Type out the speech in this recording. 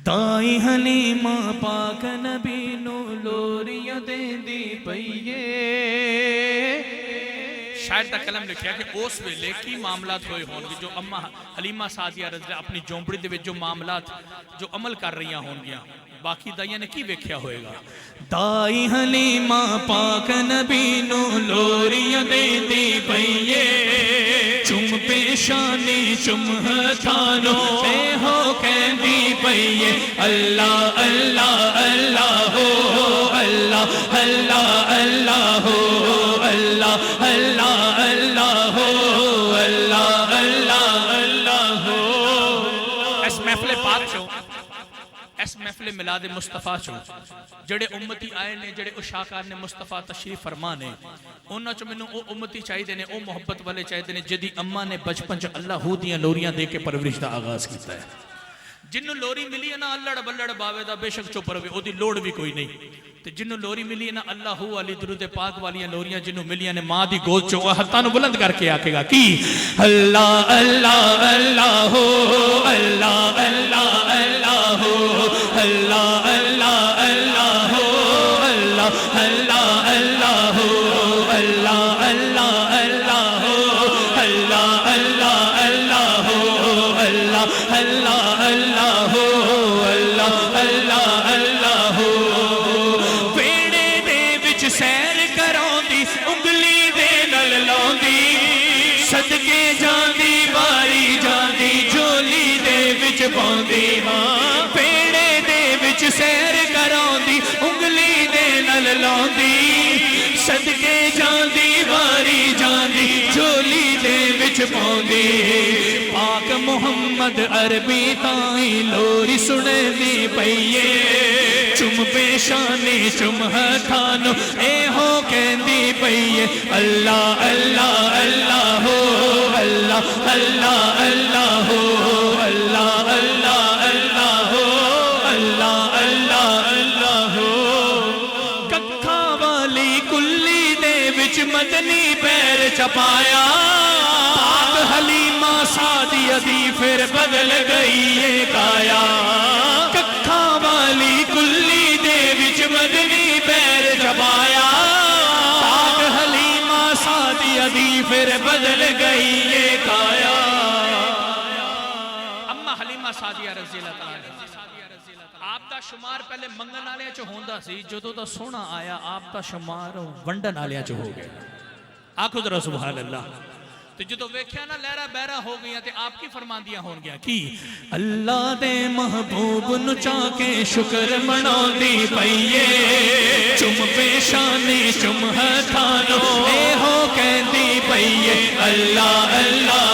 تائی حلیمہ پاک نبی نو لوریاں دیندی پئیے۔ شاعر دا کلم لکھیا کہ اس ویلے کی معاملات ہوئے ہون گے جو اماں حلیمہ سعدیہ رضی اللہ اپنی جھونپڑی دے وچ جو معاملات جو عمل کر رہیاں ہون گیاں، باقی دائیاں نے کی ویکھیا ہوئے گا۔ دائی حلیمہ پاک نبی نو لوریاں دیندی پئیے، چم پیشانی چم ہتھانو اے ہو کہندی پئیے، اللہ اللہ اللہ ہو اللہ اللہ اللہ ہو اللہ اللہ اللہ ہو اللہ اللہ اللہ ہو۔ اس محفل پاک چھو، اس محفل ملاد مصطفیٰ چھو، جڑے امتی آئے نے، جڑے اشاکار نے مصطفیٰ تشریف فرمانے، انہاں چو میں نے او امتی چاہی دینے، او محبت والے چاہی دینے جدی اماں نے بچپن چو اللہ ہو دیاں لوریاں دے کے پرورش دا آغاز کیتا ہے۔ جنہوں لوری ملی ہے نا اللہ بلڑ باوے دا بے شک چپ روے، او دی لوڑ بھی کوئی نہیں۔ تو جنہوں لوری ملی ہے نا اللہ ہو والی درود پاک والیاں لوریاں جنہوں ملی ہیں ماں دی گود چو ہتھانو بلند کر کے آکے گا کی اللہ اللہ اللہ ہو اللہ اللہ اللہ ہو اللہ اللہ اللہ ہو اللہ اللہ اللہ ہو اللہ اللہ اللہ ہو اللہ اللہ اللہ ہو اللہ اللہ اللہ ہو اللہ اللہ اللہ ہو۔ پیڑے دے وچ سیر کراؤندی انگلی دے نل لاؤندی، صدقے جاندی باری جاندی جھولی دے وچ پاؤندی، ہاں پیڑے دے وچ سیر کراؤندی انگلی دے نل لاؤندی، صدقے جاندی باری جاندی جھولی دے وچ پاؤندی، پاک محمد عربی تائیں لوری سنے دی پئیے، چم پیشانی چم ہتھانو اے ہو کہندی پئیے، اللہ اللہ اللہ ہو اللہ اللہ اللہ ہو اللہ اللہ اللہ ہو اللہ اللہ اللہ ہو۔ ککھا والی کلی دے وچ مدنی پیر چپایا، پاک حلیمہ سعدیہ دی پھر بدل گئی ہے کایا، ککھا والی کلی دے وچ مدنی پیر چپایا، پاک حلیمہ سعدیہ دی پھر بدل گئی ہے کایا۔ اما حلیمہ سعدیہ رضی اللہ تعالیٰ آپ دا شمار پہلے منگن آلیا چو ہوندہ سی، جدو دا سونا آیا آپ دا شمار ونڈن آلیا چو ہو گیا۔ آنکھو ذرا سبحان اللہ۔ تو جدو ویکھیا نا لہرہ بہرہ ہو گیا تے آپ کی فرماندیاں ہون گیا کی اللہ دے محبوب نو چاکے شکر مناؤں دی پئیے، چم پیشانی چم ہتھانو اے ہو کہندی پئیے، اللہ اللہ